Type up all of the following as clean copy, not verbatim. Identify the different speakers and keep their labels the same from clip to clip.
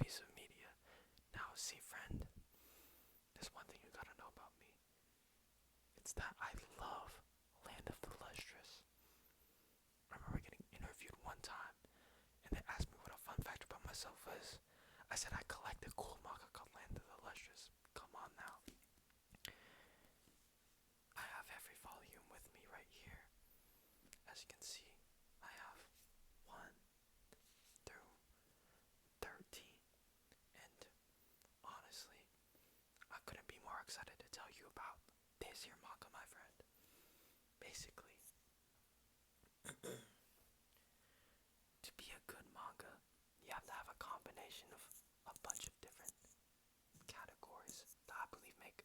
Speaker 1: piece of media. Now, see, friend, there's one thing you gotta know about me. It's that I love Land of the Lustrous. I remember getting interviewed one time, and they asked me what a fun fact about myself was. I said I collect a cool manga called Land of the Lustrous. Come on now. I have every volume with me right here. As you can see, I have 1 through 13. And honestly, I couldn't be more excited to tell you about this here manga, my friend. Basically, to be a good manga, you have to have a combination of a bunch of different categories that I believe make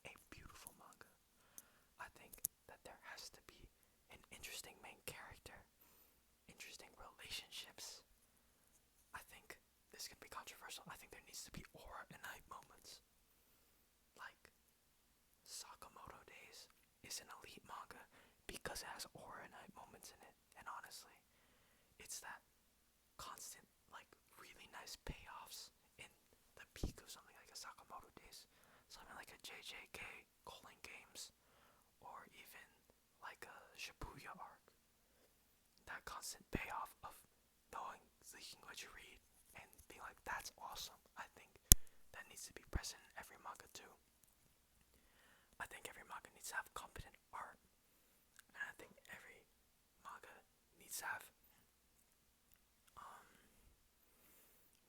Speaker 1: a beautiful manga. I think that there has to be an interesting main character, interesting relationships. I think this could be controversial. I think there needs to be aura and hype moments. Like Sakamoto Days is an elite manga because it has aura and hype moments in it. And honestly, it's that constant, like, really nice payoffs in the peak of something like a Sakamoto Days, something like a JJK Calling Games, or even like a Shibuya arc. That constant payoff of knowing, liking what you read, and being like, that's awesome. I think that needs to be present in every manga too. I think every manga needs to have competent art, and I think every manga needs to have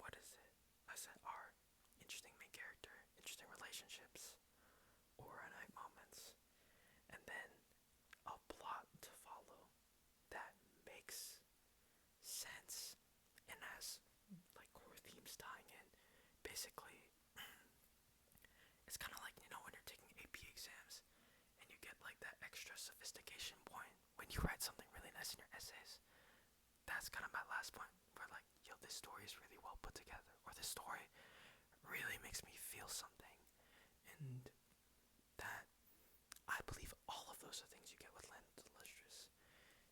Speaker 1: what is it? I said art, interesting main character, interesting relationships, aura and hype moments, and then a plot to follow that makes sense and has like core themes tying in. Basically, it's kind of like, when you're taking AP exams and you get like that extra sophistication point when you write something really nice in your essays. That's kind of my last point, where like, yo, this story is really well put together, or this story really makes me feel something. And that, I believe all of those are things you get with Land of the Lustrous.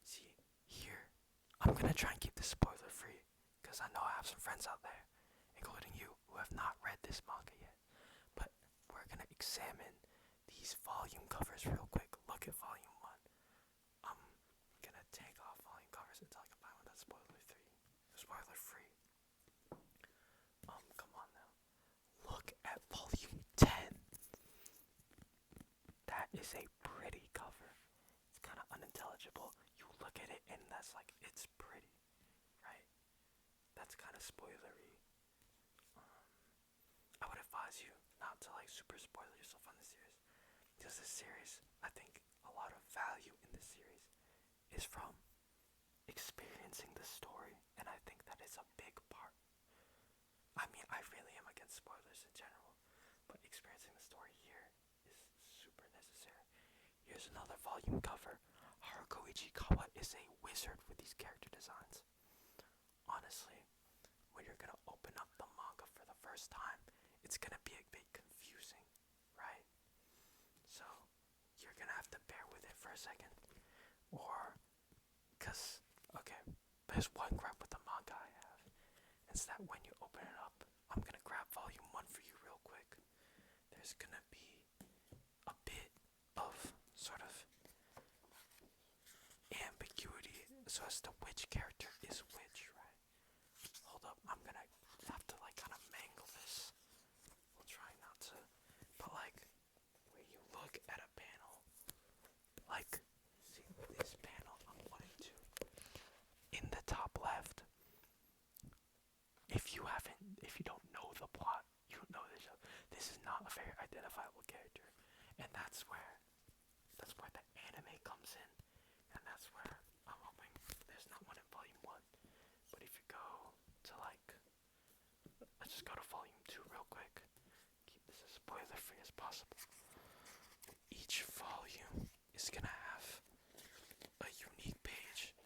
Speaker 1: See, here, I'm gonna try and keep this spoiler free, because I know I have some friends out there, including you, who have not read this manga yet. But we're gonna examine these volume covers real quick. Look at volume 1. I'm gonna take off volume covers until I can find one that's spoiler free. Come on now. Look at volume 10. That is a pretty cover. It's kind of unintelligible. You look at it and that's like, it's pretty, right? That's kind of spoilery. I would advise you not to like super spoil yourself on this series, because this series, I think a lot of value in this series is from experiencing the story, and I think that is a big part. I mean, I really am against spoilers in general, but experiencing the story here is super necessary. Here's another volume cover. Haruko Ichikawa is a wizard with these character designs. Honestly, when you're gonna open up the manga for the first time, it's gonna be a bit confusing, right? So, you're gonna have to bear with it for a second. Okay, there's one gripe with the manga I have. It's that when you open it up, I'm gonna grab volume 1 for you real quick. There's gonna be a bit of sort of ambiguity so as to which character is which, right? Hold up, I'm gonna have to like kind of mangle this. We'll try not to, but like, when you look at a panel, like, see this panel I'm pointing to, in the top left, if you don't know the plot, you don't know the show, this is not a very identifiable character, and that's where the anime comes in, and that's where I'm hoping there's not one in volume 1, but if you go to like, let's just go to volume 2 real quick, keep this as spoiler free as possible. Each volume is gonna have a unique page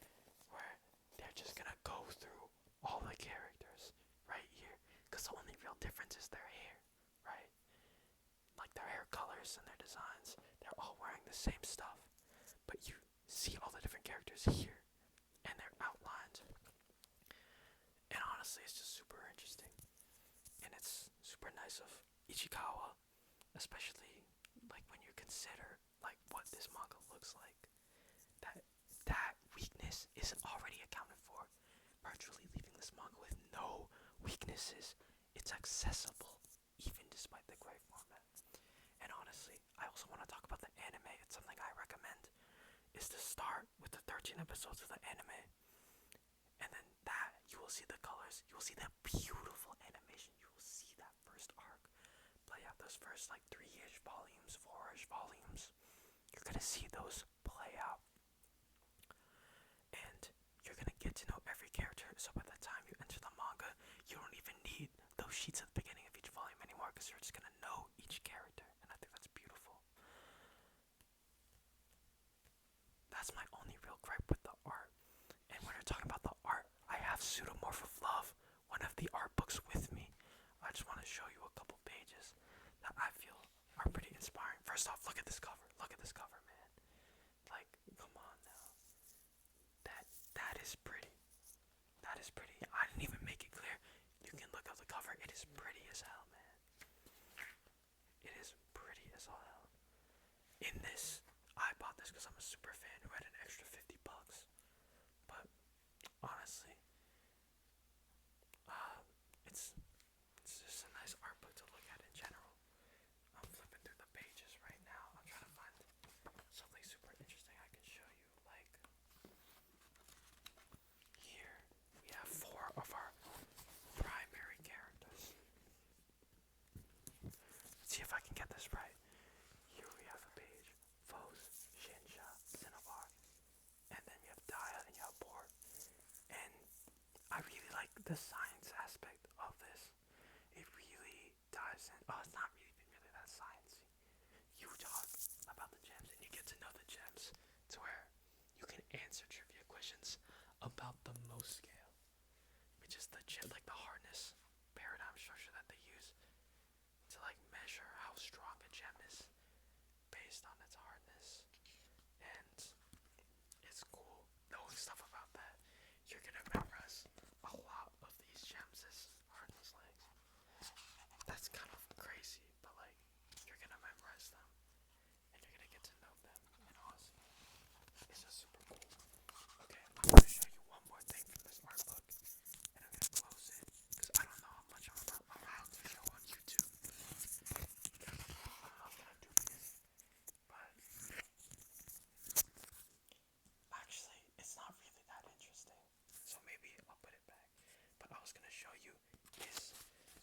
Speaker 1: where they're just gonna go through all the characters right here, because the only real difference is their hair, right? Like their hair colors and their designs, they're all wearing the same stuff, but you see all the different characters here, and they're outlined. And honestly, it's just super interesting. super nice of Ichikawa, especially like when you consider like what this manga looks like. That that weakness is already accounted for, virtually leaving this manga with no weaknesses. It's accessible, even despite the gray format. And honestly, I also want to talk about the anime. It's something I recommend, is to start with the 13 episodes of the anime. And then that, you will see the colors, you will see that beautiful animation, you will see that first arc play out, those first like 3-ish volumes, 4-ish volumes. You're gonna see those play out. And you're gonna get to know every character, so by the time you enter the manga, you don't even need those sheets at the beginning of each volume anymore, because you're just gonna know each character, and I think that's beautiful. That's my only real gripe with the art. And when we're talking about the art, I have Pseudomorph of Love, one of the art books, with me. I just want to show you a couple pages that I feel are pretty inspiring. First off, look at this cover. Look at this cover, man. Like, come on now. That is pretty. That is pretty. I didn't even make it clear. You can look at the cover. It is pretty as hell, man. It is pretty as hell. In this, I bought this because I'm a super fan who had an extra $50. But honestly, it's just a nice art book to look at in general. I'm flipping through the pages right now. I'm trying to find something super interesting I can show you. Like, here we have 4 of our primary characters. Let's see if I can get this right. Here we have a page. Foes, Shinsha, Cinnabar. And then you have Daya and you have Bor. And I really like the science aspect of this. It really dives in. Oh, it's not really that sciencey. You talk about the gems and you get to know the gems to where you can answer trivia questions about the most scale, which is the like the hardness paradigm structure that they use to like measure how strong a gem is based on its hardness. And it's cool knowing stuff about that. You're gonna memorize a lot of these gems as hardness legs. That's kind of crazy, but like, you're gonna memorize them and you're gonna get to know them. And honestly, it's just super cool. Okay, I'm gonna show you one more thing from this art book, and I'm gonna close it because I don't know how much I'm allowed to show on YouTube. I don't know if I do this, but actually, it's not really that interesting. So maybe I'll put it back. But I was gonna show you is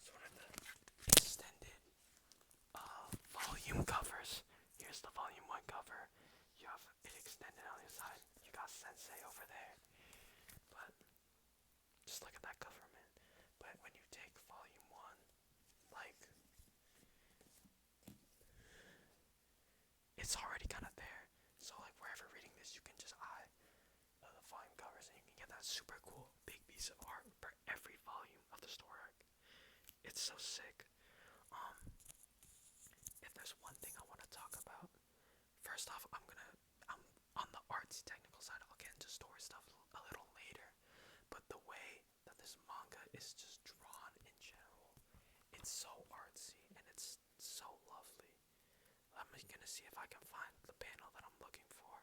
Speaker 1: sort of the extended volume covers. Here's the volume 1 cover. You have it extended on the side. You got Sensei over there. But just look at that cover, man. But when you take volume 1, like, it's already kind of there. So like wherever reading this, you can just eye the volume covers and you can get that super cool big piece of art for every volume of the story arc. It's so sick. If there's one thing I want to talk about, first off, I'm on the artsy technical side. I'll get into story stuff a little later. But the way that this manga is just drawn in general, it's so artsy and it's so lovely. I'm gonna see if I can find the panel that I'm looking for.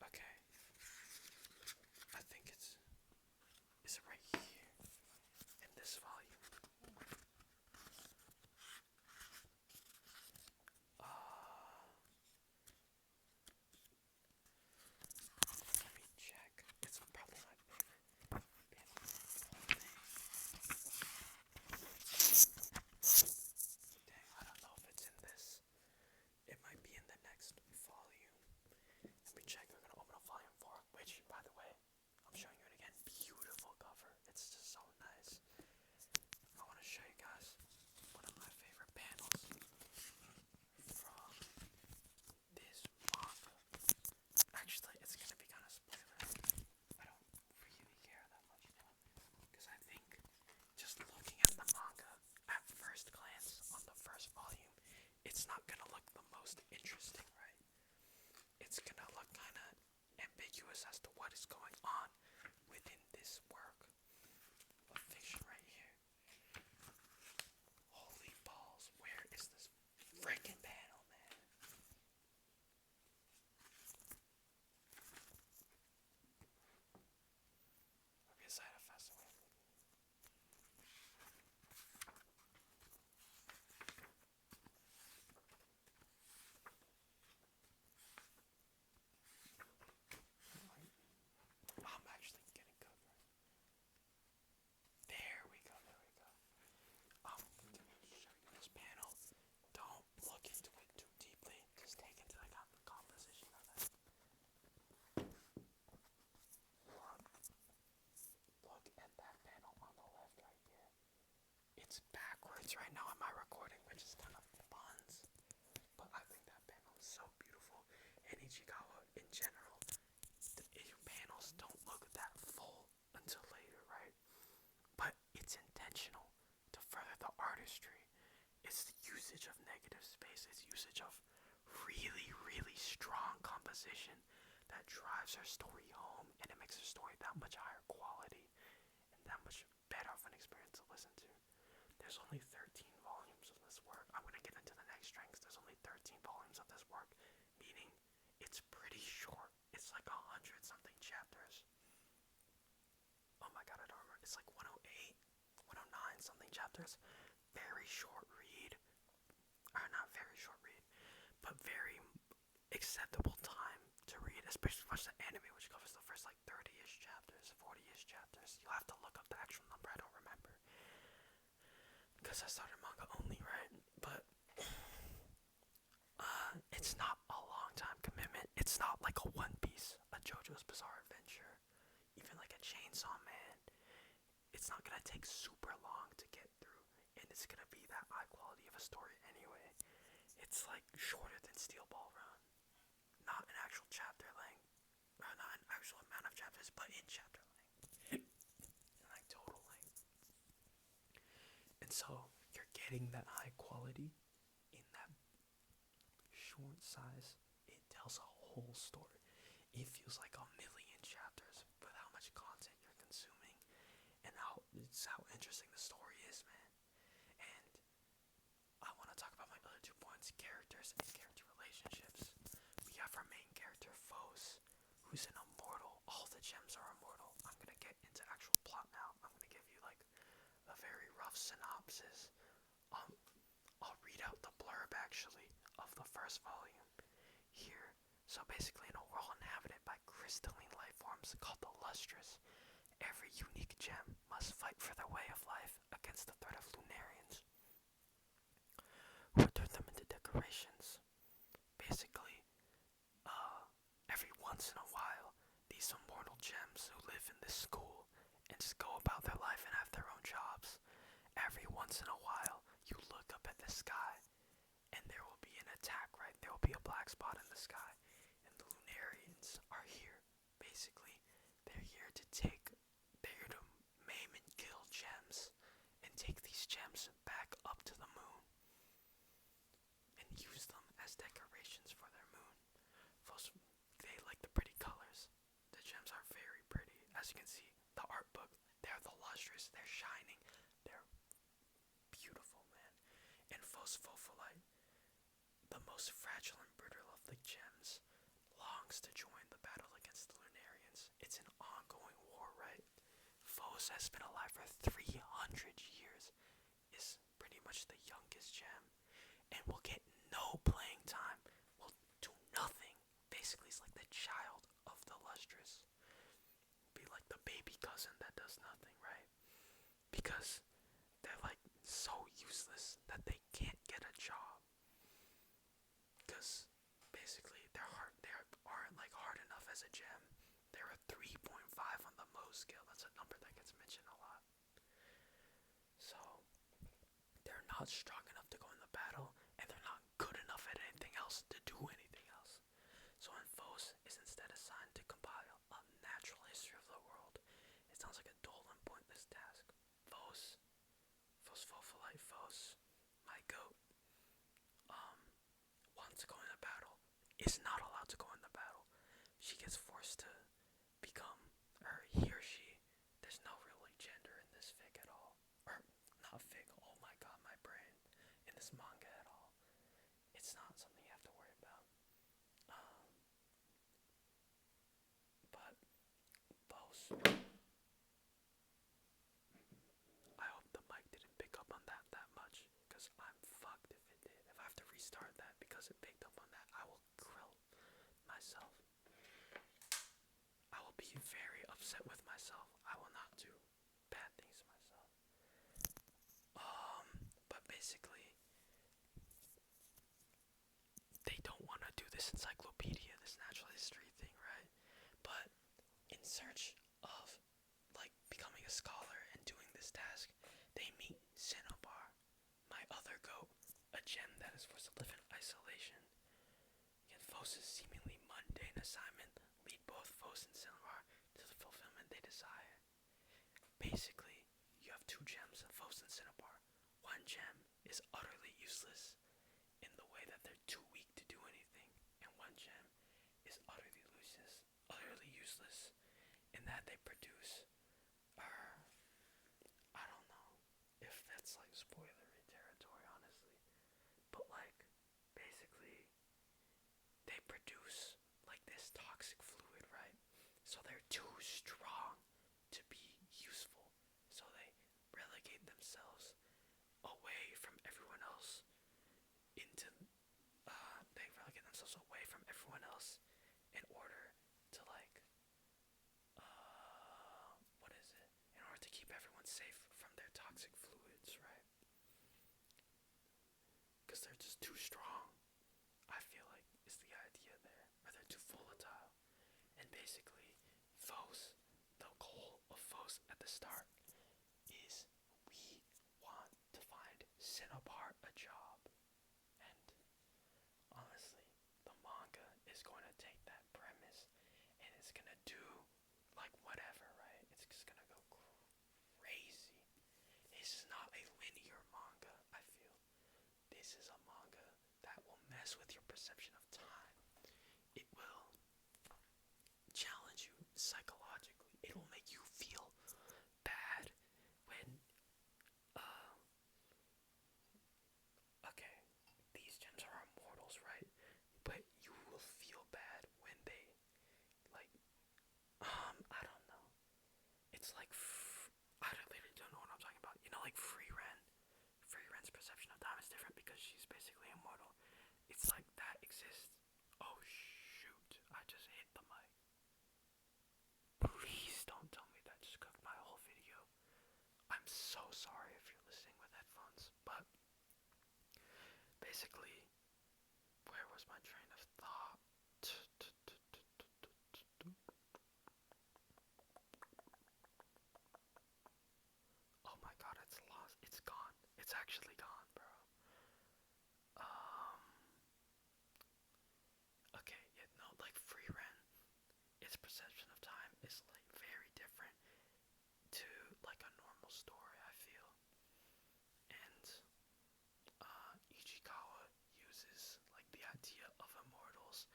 Speaker 1: Okay. I think is it right here in this volume? Let me check. It's probably my favorite panel. Dang, I don't know if it's in this. It might be in the next volume. Let me check. We're gonna open up volume 4, which, by the way, I'm showing you it again. Beautiful cover. It's just so nice. I want to show you guys one of my favorite panels from this manga. Actually, it's gonna be kind of spoiler. I don't really care that much now, because I think just looking at the manga at first glance on the first volume, it's not gonna look the most interesting, right? It's gonna look kind of ambiguous as to what is going on within this work of chapters right now in my recording, which is kind of buns. But I think that panel is so beautiful. And Ichikawa, in general, the panels don't look that full until later, right? But it's intentional to further the artistry. It's the usage of negative space. It's usage of really, really strong composition that drives her story home, and it makes her story that much higher quality and that much better of an experience to listen to. There's only 13 volumes of this work. I'm gonna get into the next strengths. There's only 13 volumes of this work, meaning it's pretty short. It's like 100 something chapters. Oh my god, I don't remember. It's like 108, 109 something chapters. Very short read. Or not very short read, but very acceptable time to read, especially if you watch the anime, which covers the first like 30-ish chapters, 40-ish chapters. You'll have to look up the actual number. I don't remember because I started manga only, right? But it's not a long time commitment. It's not like a One Piece, a JoJo's Bizarre Adventure, even like a Chainsaw Man. It's not gonna take super long to get through, and it's gonna be that high quality of a story anyway. It's like shorter than Steel Ball Run, not an actual chapter length, or not an actual amount of chapters, but in chapter length, and like total length. And so you're getting that high quality in that short size. It tells a whole story. It feels like a million chapters with how much content you're consuming and how interesting the story is, man. And I want to talk about my other 2 points: characters and character relationships. We have our main character, Phos, who's an immortal. All the gems are immortal. I'm gonna get into actual plot now. I'm gonna give you like a very rough synopsis. I'll read out the blurb actually of the first volume here. So basically, in a world inhabited by crystalline life forms called the Lustrous, every unique gem must fight for their way of life against the threat of Lunarians, who turn them into decorations. Basically, every once in a while, these immortal gems who live in this school and just go about their life and have their own jobs, every once in a while, you look up at the sky and there will be an attack, right? There will be a black spot in the sky, and the Lunarians are here. Basically, they're here to maim and kill gems and take these gems back up to the moon and use them as decorations for their moon. They like the pretty colors. The gems are very pretty. As you can see, the art book, they're the lustrous, they're shining, they're beautiful, man. And Phosphofolite, the most fragile and brittle of the gems, longs to join the battle against the Lunarians. It's an ongoing war, right? Phos has been alive for 300 years, is pretty much the youngest gem, and will get no playing time, will do nothing. Basically, it's like the child of the Lustrous. Be like the baby cousin that does nothing, right? Because they're like so useless that they can't get a job. Because basically they aren't like hard enough as a gem. They're a 3.5 on the Mohs scale. That's a number that gets mentioned a lot. So they're not strong enough to go in the battle, and they're not good enough at anything else to do anything else. So when Phos is instead assigned to compile a natural history of the world, it sounds like a dull and pointless task. Phosphofolite Phos, my goat, wants to go in a battle, is not allowed to go in the battle. She gets forced to become, or he or she, there's no really gender in this fic at all. Or, not fic, oh my god, my brain. In this manga at all. It's not something you have to worry about. But, Phos, I hope the mic didn't pick up on that much, because I'm fucked if it did. If I have to restart that because it picked up on that, I will grill myself. I will be very upset with myself. I will not do bad things to myself. But basically, they don't want to do this encyclopedia, this natural history thing, right? But in search of like becoming a scholar and doing this task, they meet Cinnabar, gem that is forced to live in isolation. Yet Fos' seemingly mundane assignment lead both Fos and Cinnabar to the fulfillment they desire. Basically, you have two gems of Fos and Cinnabar. One gem is utterly useless in the way that they're too weak to do anything, and one gem is utterly useless in that they produce, I don't know if that's like spoilery territory, honestly, but like basically they produce like this toxic fluid, right? So they're too strong to be useful, so they relegate themselves away from everyone else into they relegate themselves away from everyone else in order to like what is it? In order to keep everyone safe from their toxic fluids, right? Because they're just too strong. I feel like is the idea there, or they're too volatile. And basically, Fos, the goal of Fos at the start is we want to find Cinnabar a job. And honestly, the manga is going to take that premise and it's going to do like whatever, right? It's just going to go crazy. This is not a linear manga, I feel. This is a manga that will mess with your perception of time. It will challenge you psychologically. It will make you feel bad when, okay, these gems are immortals, right? But you will feel bad when they, like, I don't know. It's like, I really don't know what I'm talking about. You know, like Free Ren. Free Ren's perception of time is different because she's basically immortal. It's like that exists. Oh shoot, I just hit the mic. Please don't tell me that just cooked my whole video. I'm so sorry if you're listening with headphones, but basically, where was my train of thought? Oh my god, it's lost. It's gone. It's actually gone, bro. Okay, yeah, no, like Free Ren, its perception of time is like very different to like a normal story, I feel. And Ichikawa uses like the idea of immortals,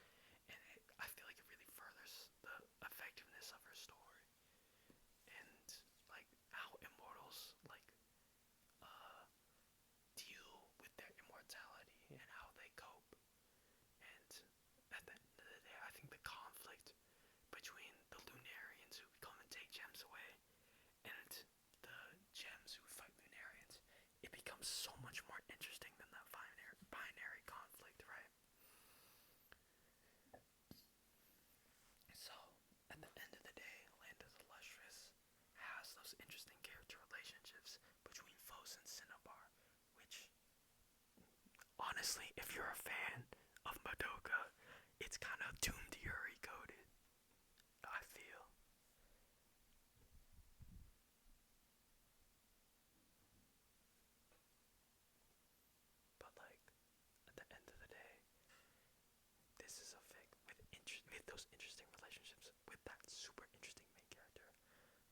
Speaker 1: and I feel like it really furthers the effectiveness of her story, and like how immortals like deal with their immortality and how they cope. And at the end of the day, I think the conflict between the Lunarians who come and take gems away and the gems who fight Lunarians, it becomes so much more interesting than that binary conflict, right? So, at the end of the day, Land of the Lustrous has those interesting character relationships between Fos and Cinnabar, which, honestly, if you're a fan of Madoka, it's kind of Doomed Yuri coded, I feel. But like, at the end of the day, this is a fic with those interesting relationships with that super interesting main character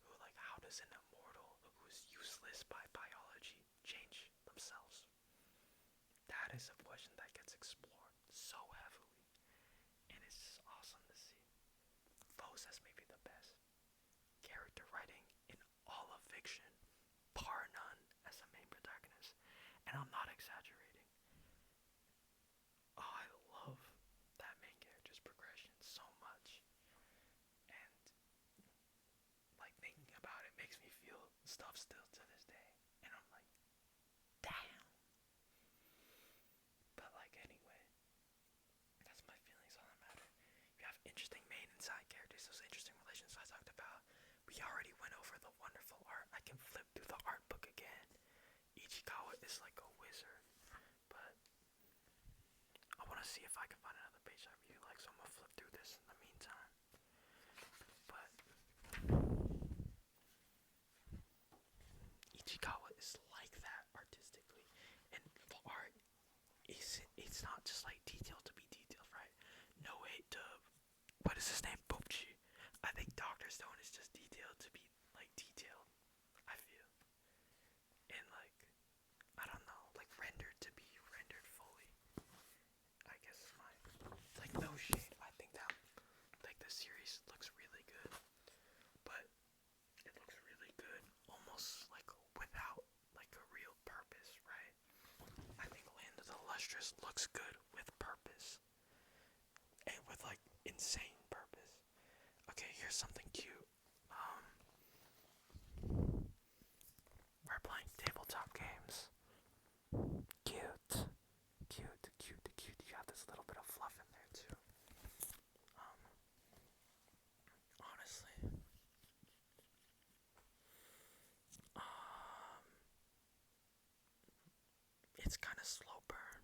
Speaker 1: who, like, how does an immortal who's useless by biology change themselves? That is a question that gets explored so heavily, and it's just awesome to see. Fos has maybe the best character writing in all of fiction, bar none, as a main protagonist, and I'm not exaggerating. Oh, I love that main character's progression so much, and like thinking about it makes me feel stuff still to this day, and I'm like, damn. But like anyway, that's my feelings on the matter. You have interesting main and side characters, those interesting relations I talked about. We already went over the wonderful art. I can flip through the art book again. Ichikawa is like a wizard, but I want to see if I can find another page I really like, so I'm gonna flip through this in the meantime. But Ichikawa is like that artistically, and the art he's not just like detailed to be detailed, right? No hate to what is his name, Boopchi. I think Doctor Stone is just detailed to be like detailed. I feel, and like I don't know, like rendered to be rendered fully. I guess is my like no shade. I think that like the series looks really good, but it looks really good almost like without like a real purpose, right? I think Land of the Lustrous looks good with purpose and with like insane purpose. Okay, here's something cute. We're playing tabletop games. Cute, cute, cute, cute. You got this little bit of fluff in there too. Um, honestly, um, it's kind of slow burn.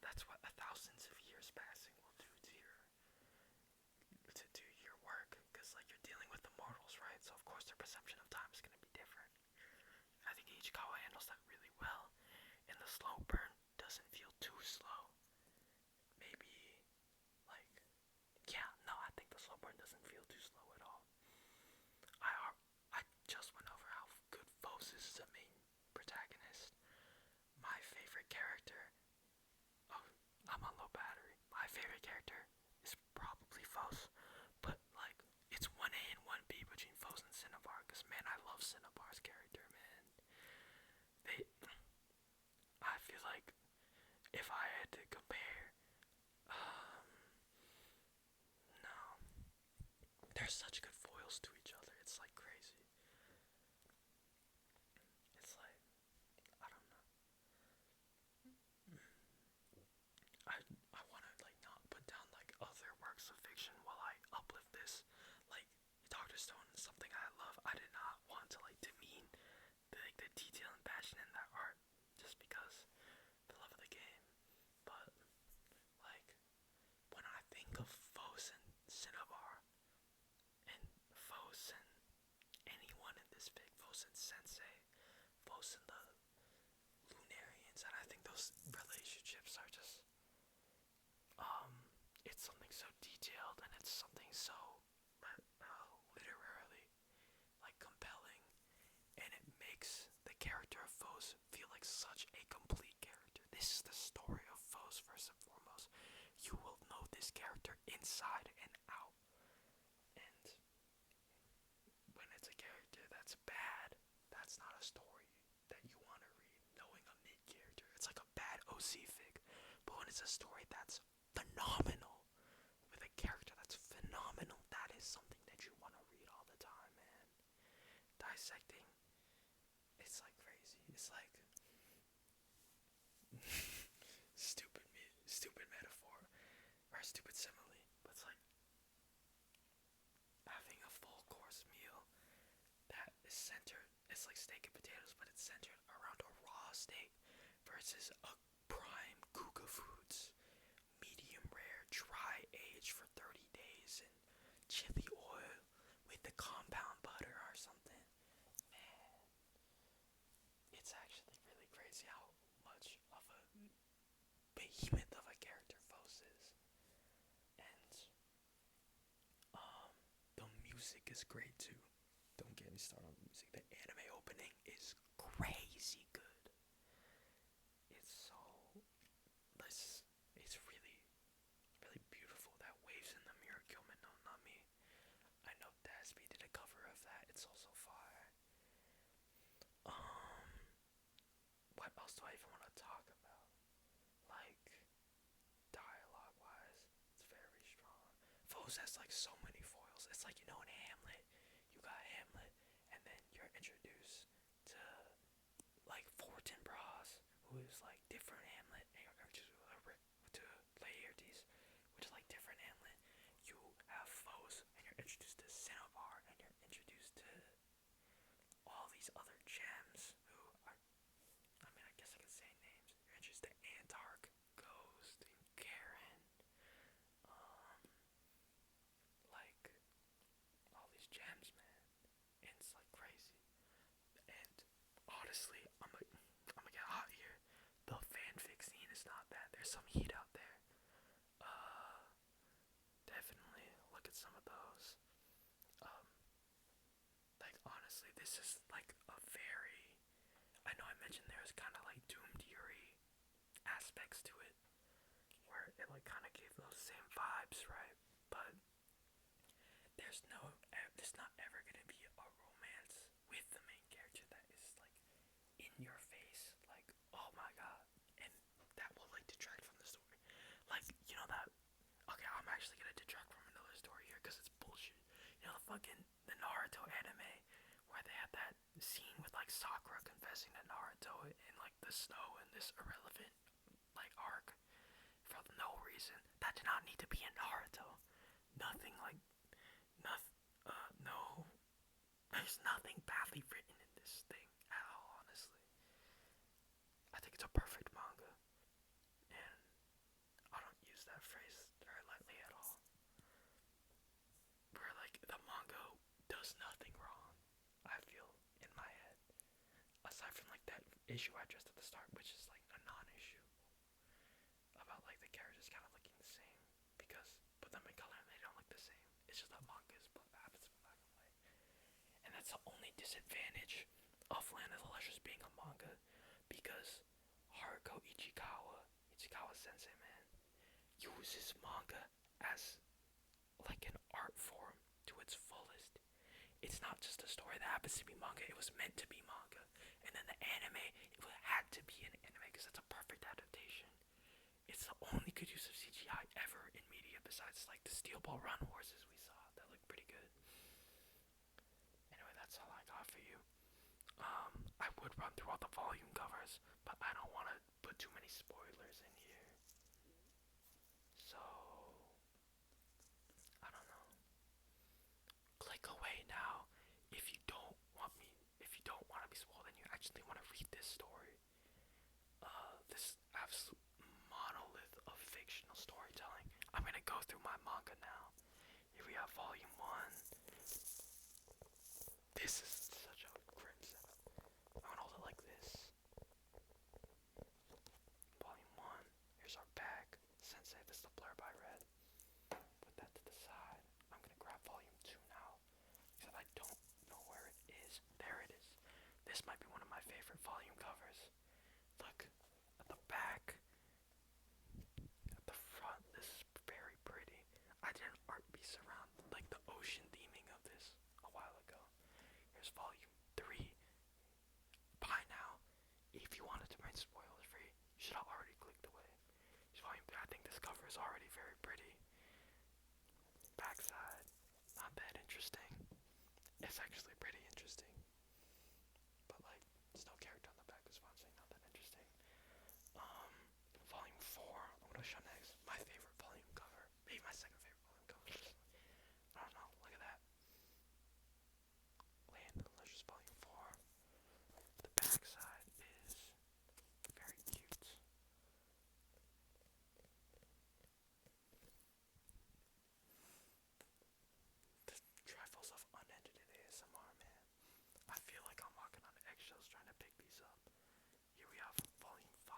Speaker 1: That's what thousands of years passing will do to your work, because like you're dealing with the mortals, right? So of course their perception of time is gonna be different. I think Ichikawa handles that really well, and the slow burn doesn't feel too slow. Maybe like yeah, no, I think the slow burn doesn't feel too slow at all. I I just went over how good Fos is as a main protagonist. My favorite character. Oh, I'm on low battery. My favorite character is probably Fos, but like it's 1A and 1B between Fos and Cinnabar. Cause man, I love Cinnabar's character, man. They, I feel like if I had to compare, um, no, they're such good foils to each other. It's like crazy. It's like I don't know. I want to like not put down like other works of fiction while I uplift this. Like Doctor Stone is something I love. I did not want to like demean the detail and passion in that art just because the love of the game. But like when I think of Fos and Cinnabar and Fos and anyone in this big Fos and Sensei, Fos and the Lunarians, and I think those relationships are just it's something so detailed and it's something so literally like compelling, and it makes the character of Fos feel like such a complete character. This is the story of Fos first and foremost. You will know this character inside and out, and when it's a character that's bad, that's not a story that you want to read. Knowing a mid character, it's like a bad OC fig. But when it's a story that's phenomenal, with a character that's phenomenal, that is something that you want to read all the time, man. Dissecting, it's like crazy. It's like stupid metaphor or stupid simile, but it's like having a full course meal that is centered. It's like steak and potatoes, but it's centered around a raw steak versus a prime Kuga Foods medium rare dry aged for 30 days in chili oil with the compound butter or something. Man, it's actually really crazy how much of a behemoth of a character Fos is. And the music is great too. Don't get me started on the music. The anime opening is crazy good. It's so it's really really beautiful. That waves in the mirror Kyomen no Nami. I know Dasby did a cover of that. It's also fire. What else do I even want to talk about? Like dialogue wise, it's very strong. Fos has like so many foils. It's like, you know, in Hamlet, you got Hamlet, and then you're introduced to like Fortinbras, who is like different Hamlet, and you're introduced to Laertes, which is like different Hamlet. You have Fos, and you're introduced to Cinnabar, and you're introduced to all these other gems who are, I mean, I guess I can say names. You're introduced to Antark, Ghost, and Karen. There's some heat out there. Uh, Definitely look at some of those. Um, like honestly, this is like a very. I know I mentioned there's kind of like doomed Yuri aspects to it, where it like kind of gave those same vibes, right? But there's not ever gonna be a romance with the main character that is like in your face, like oh my god, and that will like detract from the story. Like you know that. Okay, I'm actually gonna detract from another story here because it's bullshit. You know the Naruto anime where they had that scene with like Sakura confessing to Naruto in like the snow in this irrelevant like arc for no reason. That did not need to be in Naruto. Nothing like nothing. No, there's nothing badly written in this thing at all. Honestly, I think it's a perfect manga, and I don't use that phrase very lightly at all. Where like the manga does nothing wrong, I feel in my head, aside from like that issue I addressed at the start, which is like a non-issue about like the characters kind of looking the same because put them in color and they don't look the same. It's just that manga happens to be black and white, and that's the only disadvantage of Land of the Lustrous being a manga because Haruko Ichikawa Sensei, man, uses manga as like an art form to its fullest. It's not just a story that happens to be manga, it was meant to be manga. And then the anime, it had to be an anime because it's a perfect adaptation. It's the only good use of CGI ever in media besides like the Steel Ball Run horses we saw that look pretty good. Anyway, that's all I got for you. I would run through all the volume covers, but I don't want to put too many spoilers in here. So, I don't know. Click away now if you don't want me, if you don't want to be spoiled and you actually want to read this story. This absolute monolith of fictional storytelling. I'm gonna go through my manga now. Here we have volume 1. This is such a grim setup. I'm gonna hold it like this. Volume 1. Here's our back. Sensei, this is the blurb I read. Put that to the side. I'm gonna grab volume 2 now. Except I don't know where it is. There it is. This might be one of my favorite volume covers. Look at the back. At the front. This is very pretty. I did an art piece around like the ocean theming of this a while ago. Here's volume 3. By now, if you wanted to remain spoiler free, you should have already clicked away. Here's volume 3. I think this cover is already very pretty. Backside, not that interesting. It's actually pretty interesting. But like, there's no character on the back, is what I'm saying, not that interesting. Volume 4, I'm gonna show next. My favorite volume cover. Maybe my second favorite volume cover. I don't know, look at that. Land of the Lustrous Volume 4. The backside is very cute. The trifles of unedited ASMR, man. I feel like I'm walking on eggshells trying to pick these up. Here we have volume 5.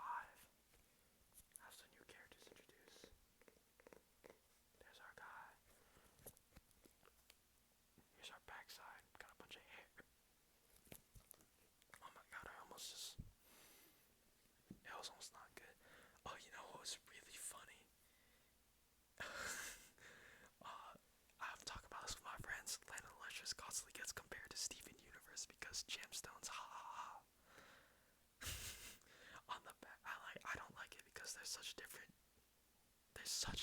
Speaker 1: Have some new characters introduced. There's our guy. Here's our backside. Got a bunch of hair. Oh my god, I almost just... It was almost not good. Oh, you know what was really funny? I've talked about this with my friends. Land of the Lustrous constantly gets compared to Steven Universe because gemstones, ha ha ha. On the back, I don't like it because there's such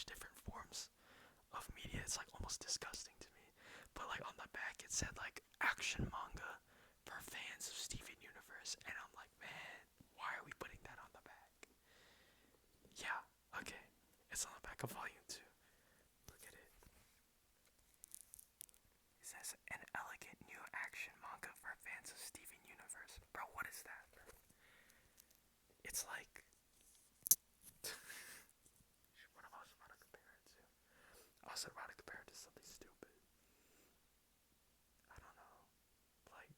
Speaker 1: different forms of media. It's like almost disgusting to me. But like on the back, it said like action manga for fans of Steven Universe, and I'm like, man, why are we putting that on the back? Yeah, okay, it's on the back of volume 2. Look at it. It says an elegant new action manga for fans of Steven Universe. Bro, what is that, bro? It's like what am I about to compare it to? I was about to compare it to something stupid. I don't know. Like,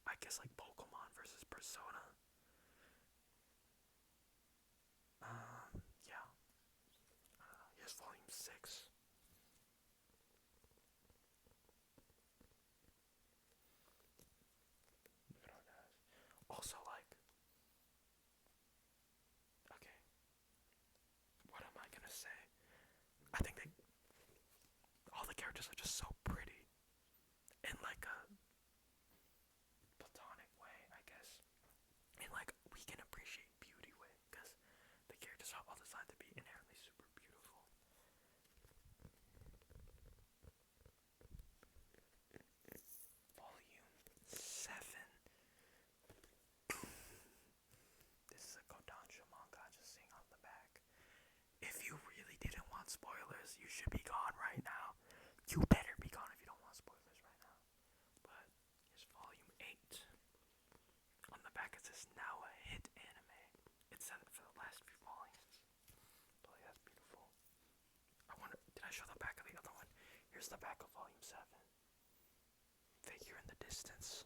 Speaker 1: I guess like Pokemon versus Persona. 6. Also, like, okay, what am I gonna say? I think that all the characters are just so pretty in like a platonic way, I guess. In like we can appreciate beauty way, because the characters are all designed to be inherently super beautiful. Volume 7. This is a Kodansha manga, just seeing on the back. If you really didn't want spoilers, you should be gone right now. You better be gone if you don't want spoilers right now. But here's volume 8. On the back it says now a hit anime. It said it for the last few volumes. But like, that's beautiful. I wonder, did I show the back of the other one? Here's the back of volume 7. Figure in the distance.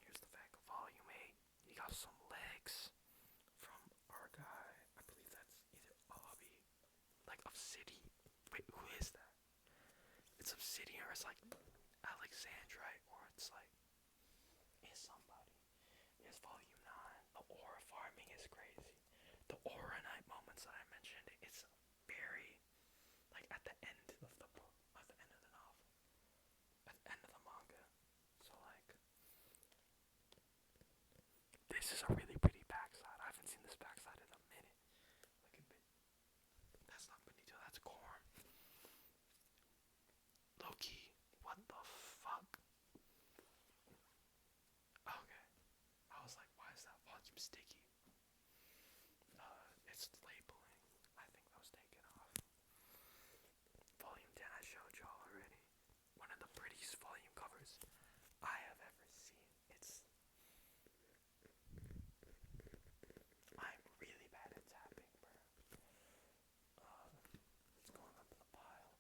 Speaker 1: Here's the back of volume 8. You got some legs from our guy. I believe that's either Avi, like Obsidian. Wait, who is that? It's Obsidian or it's like Alexandrite or it's like is somebody. Here's volume 9. The aura farming is crazy. The aura night moments that I mentioned, it's very like at the end of the book, at the end of the novel, at the end of the manga. So like this is a really pretty backside. I haven't seen this backside in a minute. Look at it. That's not Benito, that's Corn. Loki, what the fuck? Okay. I was like, why is that volume sticky? It's labeling. I think that was taken off. Volume 10 I showed y'all already. One of the prettiest volume covers I have ever seen. I'm really bad at tapping, bro. It's going up in the pile.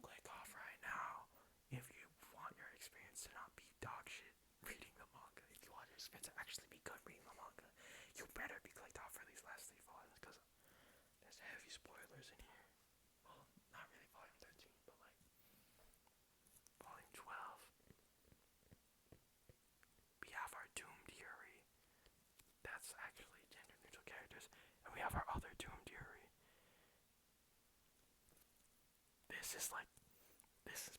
Speaker 1: Click off right now if you want your experience to not be dog shit reading the manga. If you want your experience to actually be good reading the manga, you better be clicked off for these last 3 volumes, because there's heavy spoilers in here. Well, not really volume 13, but like volume 12. We have our doomed Yuri. That's actually gender neutral characters. And we have our other doomed Yuri. This is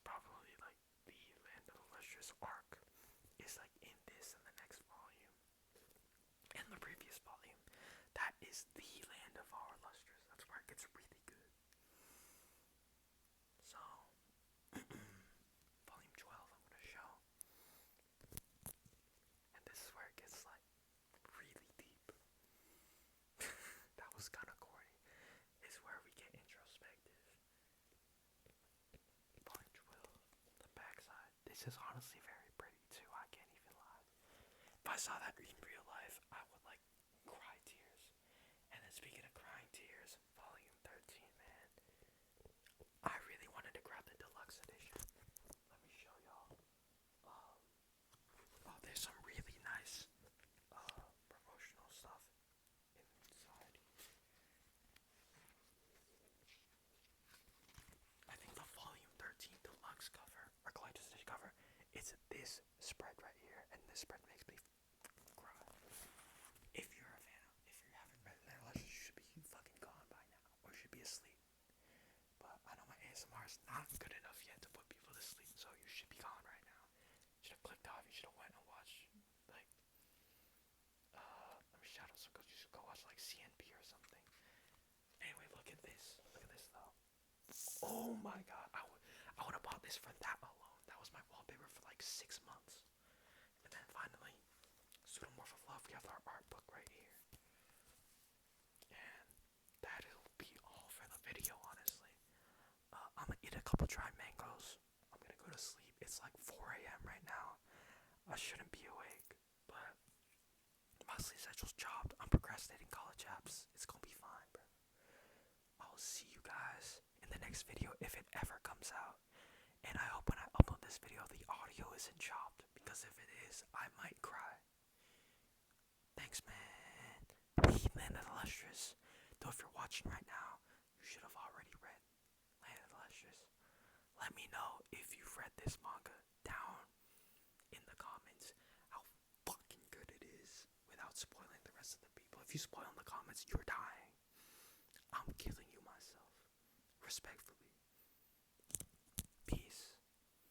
Speaker 1: probably like the Land of the Lustrous arc is like in this and the next volume. And the previous volume. That is the Land of our Lustrous. That's where it gets really good. So volume 12 I'm gonna show. And this is where it gets like really deep. That was kinda corny. Is where we get introspective. Volume 12. The backside. This is honestly very pretty too, I can't even lie. If I saw that in real life, I would like cry tears. And then speaking of crying tears, volume 13, man. I really wanted to grab the deluxe edition. Let me show y'all. Oh, there's some really nice promotional stuff inside. I think the volume 13 deluxe cover, or collector's edition cover, it's this spread right here, and this spread makes me cry. If you haven't read their legends, you should be fucking gone by now, or you should be asleep. But I know my ASMR is not good enough yet to put people to sleep, so you should be gone right now. You should have clicked off. You should have went and watched like let me shout out some because you should go watch like CNP or something. Anyway, look at this. Look at this though. Oh my god, I would have bought this for that alone. That was my wallpaper for like 6 months. And then finally, Pseudomorph of Love, we have our art book right here. And that'll be all for the video, honestly. I'm gonna eat a couple dry mangoes. I'm gonna go to sleep. It's like 4 a.m. right now. I shouldn't be awake, but my sleep schedule's chopped. I'm procrastinating college apps. It's gonna be fine, bro. I'll see you guys in the next video if it ever comes out. And I hope when I upload this video the audio isn't chopped, because if it is, I might cry. Thanks, man. We Land of the Lustrous. Though if you're watching right now, If you spoil in the comments, you're dying. I'm killing you myself. Respectfully.